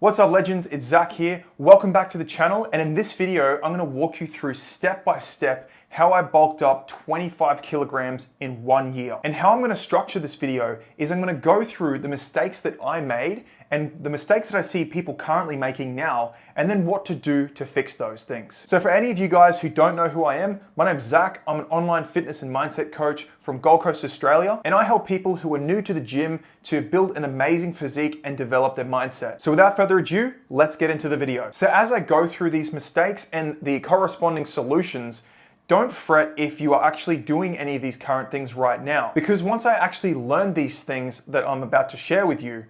What's up legends, it's Zach here. Welcome back to the channel, and in this video, I'm gonna walk you through step by step how I bulked up 25 kilograms in 1 year. And how I'm gonna structure this video is I'm gonna go through the mistakes that I made and the mistakes that I see people currently making now, and then what to do to fix those things. So for any of you guys who don't know who I am, my name's Zach. I'm an online fitness and mindset coach from Gold Coast, Australia, and I help people who are new to the gym to build an amazing physique and develop their mindset. So without further ado, let's get into the video. So as I go through these mistakes and the corresponding solutions, don't fret if you are actually doing any of these current things right now, because once I actually learn these things that I'm about to share with you,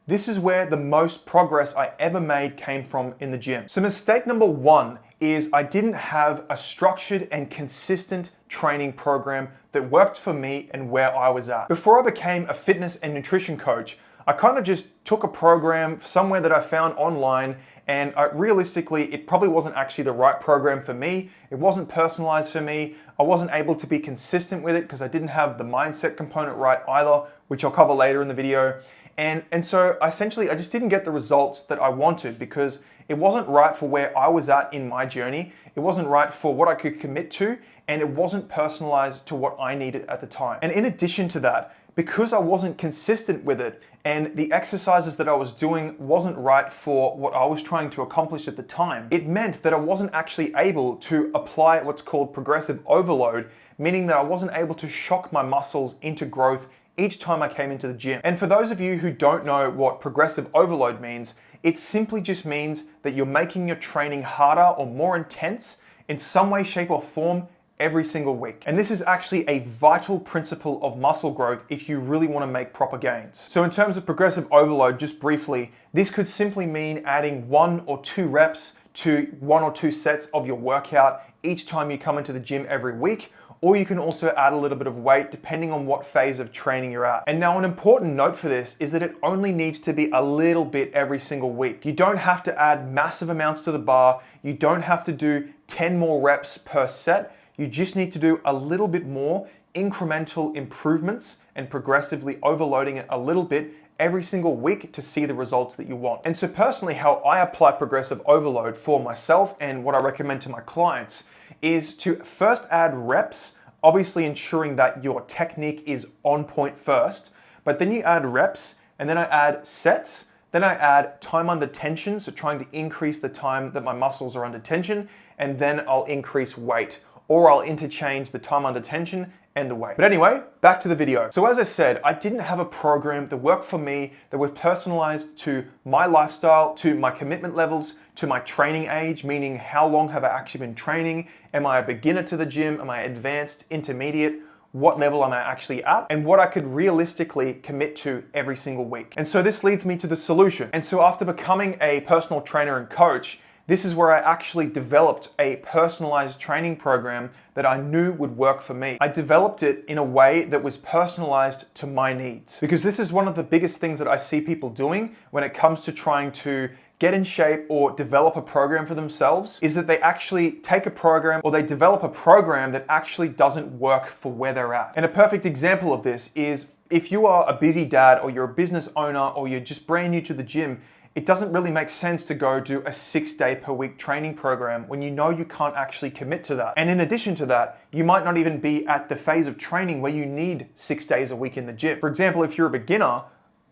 this is where the most progress I ever made came from in the gym. So mistake number one is I didn't have a structured and consistent training program that worked for me and where I was at. Before I became a fitness and nutrition coach, I kind of just took a program somewhere that I found online, and realistically, it probably wasn't actually the right program for me. It wasn't personalized for me. I wasn't able to be consistent with it because I didn't have the mindset component right either, which I'll cover later in the video. And so essentially, I just didn't get the results that I wanted because it wasn't right for where I was at in my journey. It wasn't right for what I could commit to, and it wasn't personalized to what I needed at the time. And in addition to that, because I wasn't consistent with it and the exercises that I was doing wasn't right for what I was trying to accomplish at the time, it meant that I wasn't actually able to apply what's called progressive overload, meaning that I wasn't able to shock my muscles into growth each time I came into the gym. And for those of you who don't know what progressive overload means, it simply just means that you're making your training harder or more intense in some way, shape, or form every single week. And this is actually a vital principle of muscle growth if you really want to make proper gains. So in terms of progressive overload, just briefly, this could simply mean adding 1 or 2 reps to 1 or 2 sets of your workout each time you come into the gym every week, or you can also add a little bit of weight depending on what phase of training you're at. And now an important note for this is that it only needs to be a little bit every single week. You don't have to add massive amounts to the bar. You don't have to do 10 more reps per set. You just need to do a little bit more incremental improvements and progressively overloading it a little bit every single week to see the results that you want. And so personally, how I apply progressive overload for myself and what I recommend to my clients is to first add reps, obviously ensuring that your technique is on point first, but then you add reps, and then I add sets, then I add time under tension, so trying to increase the time that my muscles are under tension, and then I'll increase weight, or I'll interchange the time under tension and the weight. But anyway, back to the video. So as I said, I didn't have a program that worked for me, that was personalized to my lifestyle, to my commitment levels, to my training age, meaning how long have I actually been training? Am I a beginner to the gym? Am I advanced, intermediate? What level am I actually at? And what I could realistically commit to every single week. And so this leads me to the solution. And so after becoming a personal trainer and coach, this is where I actually developed a personalized training program that I knew would work for me. I developed it in a way that was personalized to my needs, because this is one of the biggest things that I see people doing when it comes to trying to get in shape or develop a program for themselves, is that they actually take a program or they develop a program that actually doesn't work for where they're at. And a perfect example of this is if you are a busy dad or you're a business owner or you're just brand new to the gym, it doesn't really make sense to go do a 6-day per week training program when you know you can't actually commit to that. And in addition to that, you might not even be at the phase of training where you need 6 days a week in the gym. For example, if you're a beginner,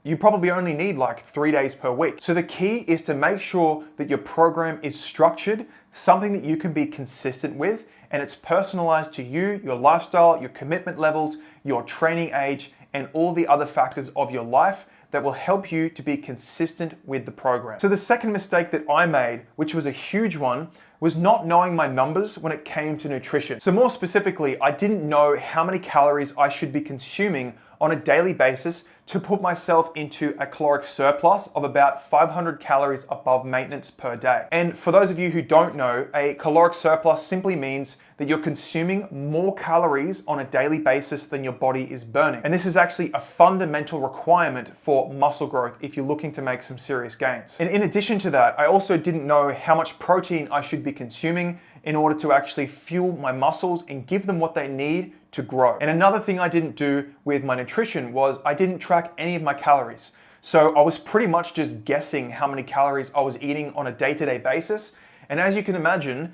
you probably only need like 3 days per week. So the key is to make sure that your program is structured, something that you can be consistent with, and it's personalized to you, your lifestyle, your commitment levels, your training age, and all the other factors of your life that will help you to be consistent with the program. So the second mistake that I made, which was a huge one, was not knowing my numbers when it came to nutrition. So more specifically, I didn't know how many calories I should be consuming on a daily basis to put myself into a caloric surplus of about 500 calories above maintenance per day. And for those of you who don't know, a caloric surplus simply means that you're consuming more calories on a daily basis than your body is burning. And this is actually a fundamental requirement for muscle growth if you're looking to make some serious gains. And in addition to that, I also didn't know how much protein I should be consuming in order to actually fuel my muscles and give them what they need to grow. And another thing I didn't do with my nutrition was I didn't track any of my calories. So I was pretty much just guessing how many calories I was eating on a day-to-day basis. And as you can imagine,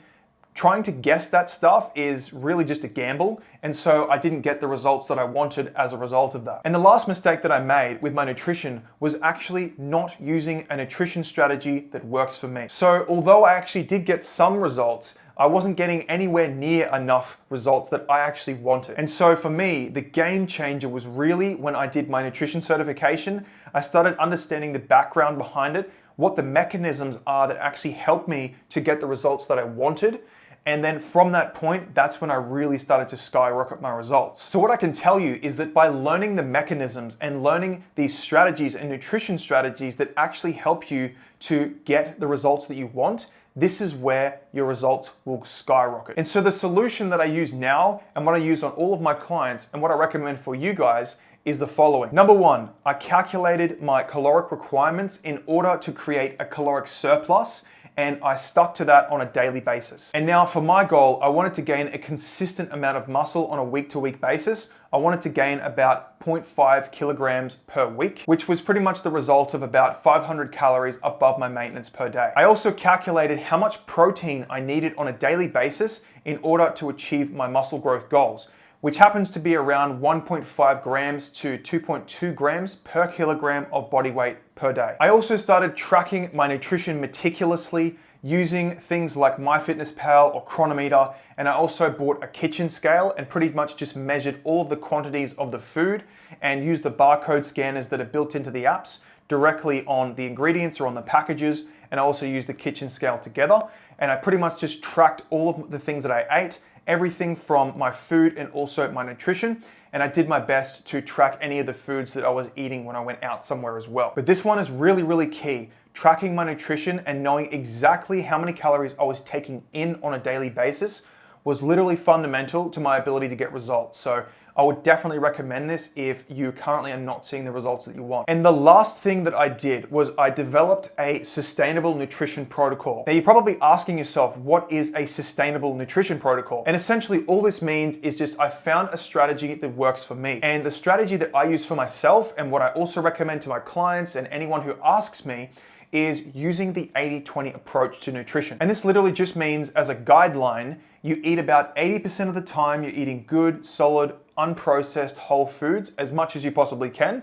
trying to guess that stuff is really just a gamble, and so I didn't get the results that I wanted as a result of that. And the last mistake that I made with my nutrition was actually not using a nutrition strategy that works for me. So although I actually did get some results, I wasn't getting anywhere near enough results that I actually wanted. And so for me, the game changer was really when I did my nutrition certification. I started understanding the background behind it, what the mechanisms are that actually helped me to get the results that I wanted. And then from that point, that's when I really started to skyrocket my results. So what I can tell you is that by learning the mechanisms and learning these strategies and nutrition strategies that actually help you to get the results that you want, this is where your results will skyrocket. And so the solution that I use now and what I use on all of my clients and what I recommend for you guys is the following. Number one, I calculated my caloric requirements in order to create a caloric surplus, and I stuck to that on a daily basis. And now for my goal, I wanted to gain a consistent amount of muscle on a week-to-week basis. I wanted to gain about 0.5 kilograms per week, which was pretty much the result of about 500 calories above my maintenance per day. I also calculated how much protein I needed on a daily basis in order to achieve my muscle growth goals, which happens to be around 1.5 grams to 2.2 grams per kilogram of body weight per day. I also started tracking my nutrition meticulously using things like MyFitnessPal or Chronometer, and I also bought a kitchen scale and pretty much just measured all of the quantities of the food and used the barcode scanners that are built into the apps directly on the ingredients or on the packages, and I also used the kitchen scale together, and I pretty much just tracked all of the things that I ate, everything from my food and also my nutrition, and I did my best to track any of the foods that I was eating when I went out somewhere as well. But this one is really, really key. Tracking my nutrition and knowing exactly how many calories I was taking in on a daily basis was literally fundamental to my ability to get results. So I would definitely recommend this if you currently are not seeing the results that you want. And the last thing that I did was I developed a sustainable nutrition protocol. Now you're probably asking yourself, what is a sustainable nutrition protocol? And essentially all this means is just I found a strategy that works for me. And the strategy that I use for myself and what I also recommend to my clients and anyone who asks me is using the 80-20 approach to nutrition. And this literally just means, as a guideline, you eat about 80% of the time, you're eating good, solid, unprocessed whole foods as much as you possibly can.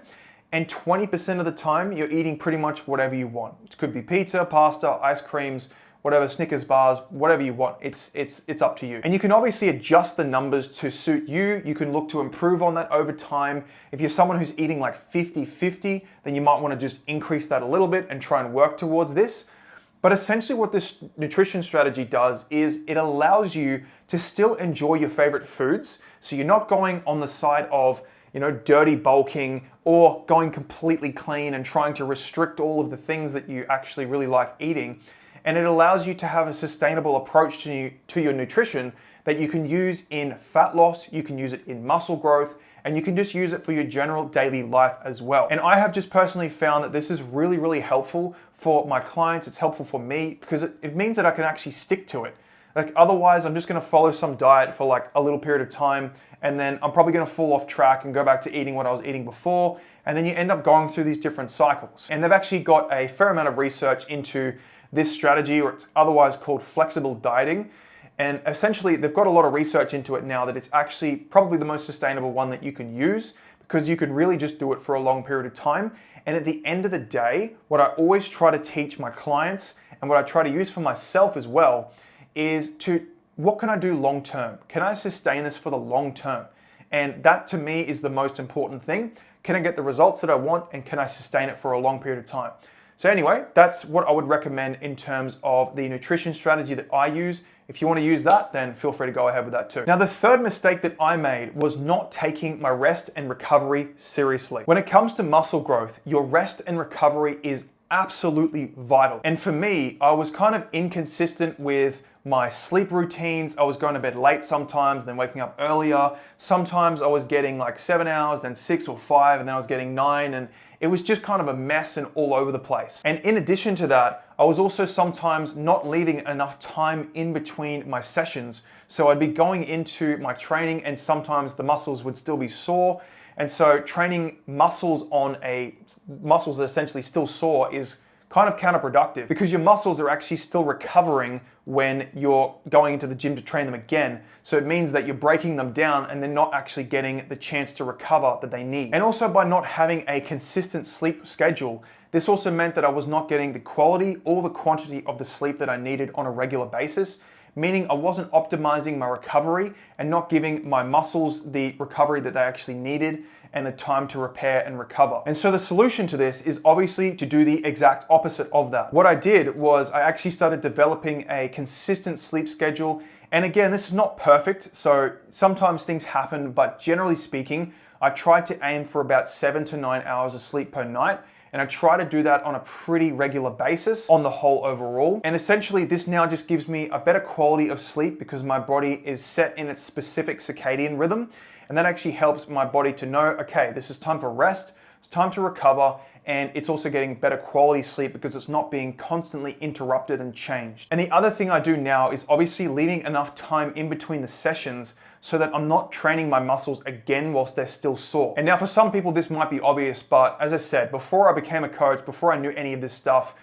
And 20% of the time, you're eating pretty much whatever you want. It could be pizza, pasta, ice creams, whatever, Snickers bars, whatever you want. It's up to you. And you can obviously adjust the numbers to suit you. You can look to improve on that over time. If you're someone who's eating like 50-50, then you might want to just increase that a little bit and try and work towards this. But essentially what this nutrition strategy does is it allows you to still enjoy your favorite foods. So you're not going on the side of, dirty bulking or going completely clean and trying to restrict all of the things that you actually really like eating. And it allows you to have a sustainable approach to your nutrition that you can use in fat loss, you can use it in muscle growth, and you can just use it for your general daily life as well. And I have just personally found that this is really, really helpful for my clients. It's helpful for me because it means that I can actually stick to it. Like otherwise, I'm just gonna follow some diet for like a little period of time, and then I'm probably gonna fall off track and go back to eating what I was eating before, and then you end up going through these different cycles. And they've actually got a fair amount of research into this strategy, or it's otherwise called flexible dieting. And essentially, they've got a lot of research into it now that it's actually probably the most sustainable one that you can use because you can really just do it for a long period of time. And at the end of the day, what I always try to teach my clients and what I try to use for myself as well is what can I do long term? Can I sustain this for the long term? And that to me is the most important thing. Can I get the results that I want and can I sustain it for a long period of time? So anyway, that's what I would recommend in terms of the nutrition strategy that I use. If you want to use that, then feel free to go ahead with that too. Now, the third mistake that I made was not taking my rest and recovery seriously. When it comes to muscle growth, your rest and recovery is absolutely vital. And for me, I was kind of inconsistent with my sleep routines. I was going to bed late sometimes, then waking up earlier. Sometimes I was getting like 7 hours, then 6 or 5, and then I was getting 9, and it was just kind of a mess and all over the place. And in addition to that, I was also sometimes not leaving enough time in between my sessions. So I'd be going into my training and sometimes the muscles would still be sore. And so training muscles muscles that are essentially still sore is kind of counterproductive because your muscles are actually still recovering when you're going into the gym to train them again. So it means that you're breaking them down and they're not actually getting the chance to recover that they need. And also by not having a consistent sleep schedule, this also meant that I was not getting the quality or the quantity of the sleep that I needed on a regular basis, meaning I wasn't optimizing my recovery and not giving my muscles the recovery that they actually needed and the time to repair and recover. And so the solution to this is obviously to do the exact opposite of that. What I did was I actually started developing a consistent sleep schedule. And again, this is not perfect, so sometimes things happen, but generally speaking, I tried to aim for about 7 to 9 hours of sleep per night. And I try to do that on a pretty regular basis on the whole overall. And essentially this now just gives me a better quality of sleep because my body is set in its specific circadian rhythm. And that actually helps my body to know, okay, this is time for rest, it's time to recover, and it's also getting better quality sleep because it's not being constantly interrupted and changed. And the other thing I do now is obviously leaving enough time in between the sessions so that I'm not training my muscles again whilst they're still sore. And now for some people this might be obvious, but as I said, before I became a coach, before I knew any of this stuff,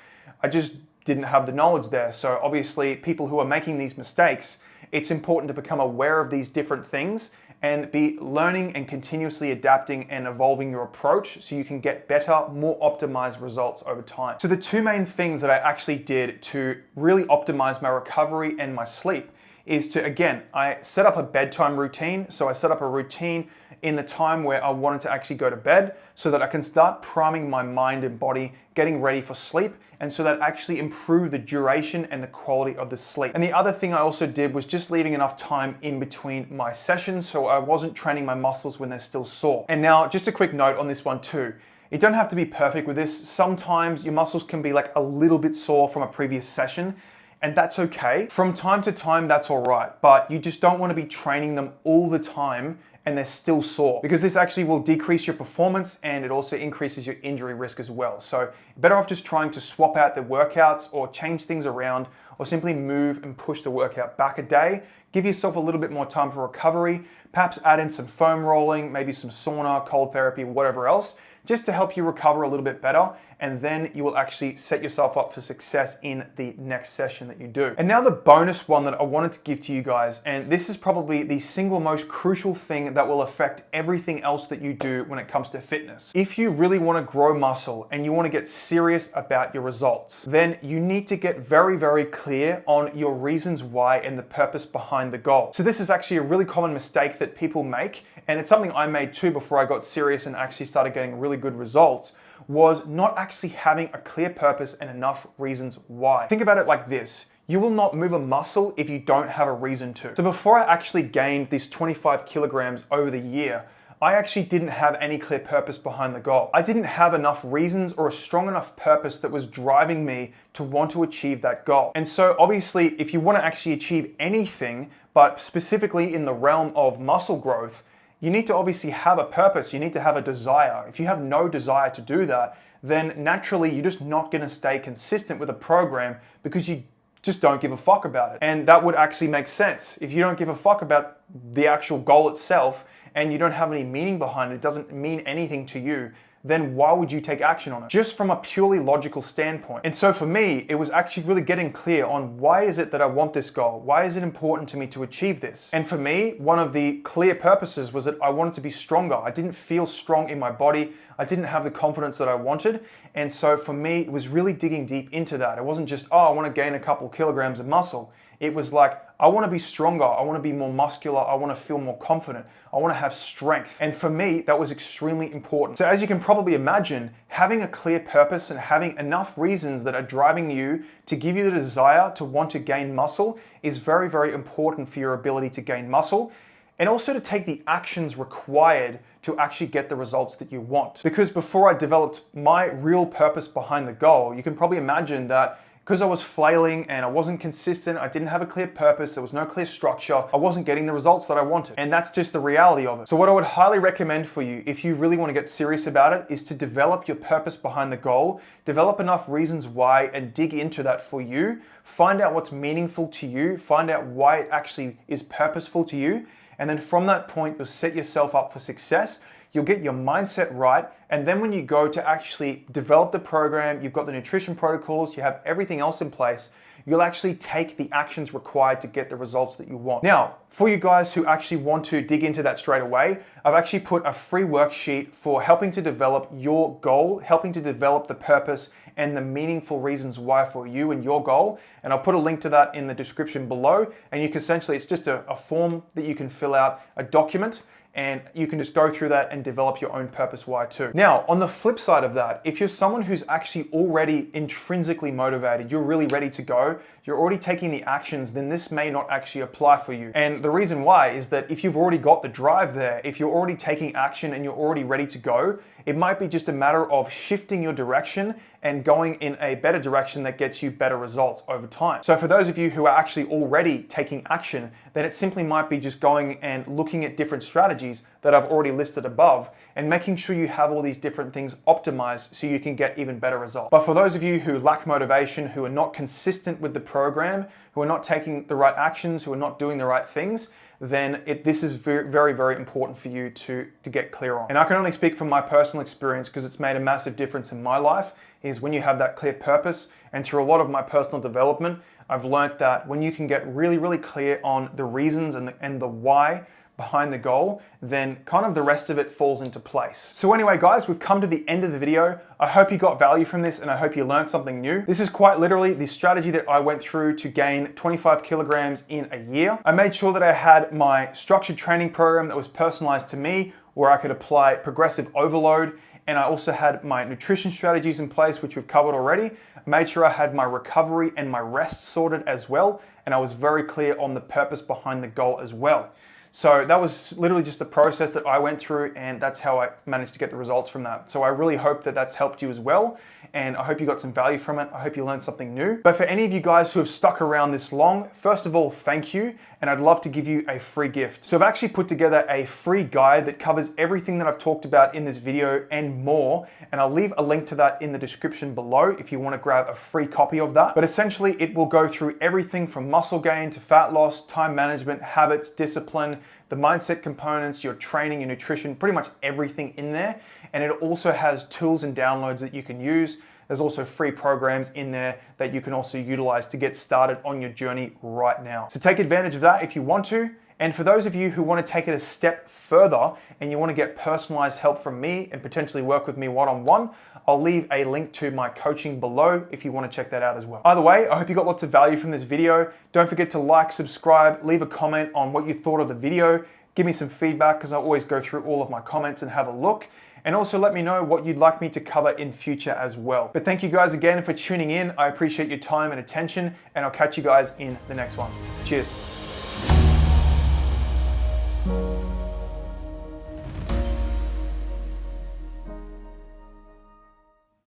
I just didn't have the knowledge there. So obviously people who are making these mistakes, it's important to become aware of these different things and be learning and continuously adapting and evolving your approach so you can get better, more optimized results over time. So the two main things that I actually did to really optimize my recovery and my sleep is to, again, I set up a bedtime routine. So I set up a routine in the time where I wanted to actually go to bed so that I can start priming my mind and body, getting ready for sleep, and so that actually improve the duration and the quality of the sleep. And the other thing I also did was just leaving enough time in between my sessions so I wasn't training my muscles when they're still sore. And now just a quick note on this one too. You don't have to be perfect with this. Sometimes your muscles can be like a little bit sore from a previous session, and that's okay. From time to time, that's all right, but you just don't want to be training them all the time and they're still sore because this actually will decrease your performance and it also increases your injury risk as well. So you're better off just trying to swap out the workouts or change things around or simply move and push the workout back a day. Give yourself a little bit more time for recovery, perhaps add in some foam rolling, maybe some sauna, cold therapy, whatever else, just to help you recover a little bit better, and then you will actually set yourself up for success in the next session that you do. And now the bonus one that I wanted to give to you guys, and this is probably the single most crucial thing that will affect everything else that you do when it comes to fitness. If you really want to grow muscle and you want to get serious about your results, then you need to get very, very clear on your reasons why and the purpose behind the goal. So this is actually a really common mistake that people make, and it's something I made too before I got serious and actually started getting really good results, was not actually having a clear purpose and enough reasons why. Think about it like this. You will not move a muscle if you don't have a reason to. So before I actually gained these 25 kilograms over the year, I actually didn't have any clear purpose behind the goal. I didn't have enough reasons or a strong enough purpose that was driving me to want to achieve that goal. And so obviously, if you want to actually achieve anything, but specifically in the realm of muscle growth, you need to obviously have a purpose. You need to have a desire. If you have no desire to do that, then naturally you're just not going to stay consistent with a program because you just don't give a fuck about it. And that would actually make sense. If you don't give a fuck about the actual goal itself and you don't have any meaning behind it, it doesn't mean anything to you, then why would you take action on it? Just from a purely logical standpoint. And so for me, it was actually really getting clear on why is it that I want this goal? Why is it important to me to achieve this? And for me, one of the clear purposes was that I wanted to be stronger. I didn't feel strong in my body. I didn't have the confidence that I wanted. And so for me, it was really digging deep into that. It wasn't just, oh, I want to gain a couple kilograms of muscle. It was like, I want to be stronger. I want to be more muscular. I want to feel more confident. I want to have strength. And for me, that was extremely important. So as you can probably imagine, having a clear purpose and having enough reasons that are driving you to give you the desire to want to gain muscle is very, very important for your ability to gain muscle and also to take the actions required to actually get the results that you want. Because before I developed my real purpose behind the goal, you can probably imagine that because I was flailing and I wasn't consistent, I didn't have a clear purpose, there was no clear structure, I wasn't getting the results that I wanted. And that's just the reality of it. So what I would highly recommend for you, if you really want to get serious about it, is to develop your purpose behind the goal, develop enough reasons why and dig into that for you, find out what's meaningful to you, find out why it actually is purposeful to you, and then from that point, you'll set yourself up for success. you'll get your mindset right. And then when you go to actually develop the program, you've got the nutrition protocols, you have everything else in place, you'll actually take the actions required to get the results that you want. Now, for you guys who actually want to dig into that straight away, I've actually put a free worksheet for helping to develop your goal, helping to develop the purpose and the meaningful reasons why for you and your goal. And I'll put a link to that in the description below. And you can essentially, it's just a form that you can fill out, a document, and you can just go through that and develop your own purpose why too. Now, on the flip side of that, if you're someone who's actually already intrinsically motivated, you're really ready to go, you're already taking the actions, then this may not actually apply for you. And the reason why is that if you've already got the drive there, if you're already taking action and you're already ready to go, it might be just a matter of shifting your direction and going in a better direction that gets you better results over time. So for those of you who are actually already taking action, then it simply might be just going and looking at different strategies that I've already listed above and making sure you have all these different things optimized so you can get even better results. But for those of you who lack motivation, who are not consistent with the program, who are not taking the right actions, who are not doing the right things, then this is very, very, very important for you to get clear on. And I can only speak from my personal experience because it's made a massive difference in my life, is when you have that clear purpose. And through a lot of my personal development, I've learned that when you can get really, really clear on the reasons and the why behind the goal, then kind of the rest of it falls into place. So anyway, guys, we've come to the end of the video. I hope you got value from this and I hope you learned something new. This is quite literally the strategy that I went through to gain 25 kilograms in a year. I made sure that I had my structured training program that was personalized to me, where I could apply progressive overload. And I also had my nutrition strategies in place, which we've covered already. I made sure I had my recovery and my rest sorted as well. And I was very clear on the purpose behind the goal as well. So that was literally just the process that I went through, and that's how I managed to get the results from that. So I really hope that that's helped you as well, and I hope you got some value from it. I hope you learned something new. But for any of you guys who have stuck around this long, first of all, thank you, and I'd love to give you a free gift. So I've actually put together a free guide that covers everything that I've talked about in this video and more, and I'll leave a link to that in the description below if you want to grab a free copy of that. But essentially, it will go through everything from muscle gain to fat loss, time management, habits, discipline, the mindset components, your training, your nutrition, pretty much everything in there. And it also has tools and downloads that you can use. There's also free programs in there that you can also utilize to get started on your journey right now. So take advantage of that if you want to. And for those of you who want to take it a step further and you want to get personalized help from me and potentially work with me one-on-one, I'll leave a link to my coaching below if you want to check that out as well. Either way, I hope you got lots of value from this video. Don't forget to like, subscribe, leave a comment on what you thought of the video. Give me some feedback because I always go through all of my comments and have a look. And also let me know what you'd like me to cover in future as well. But thank you guys again for tuning in. I appreciate your time and attention, and I'll catch you guys in the next one. Cheers.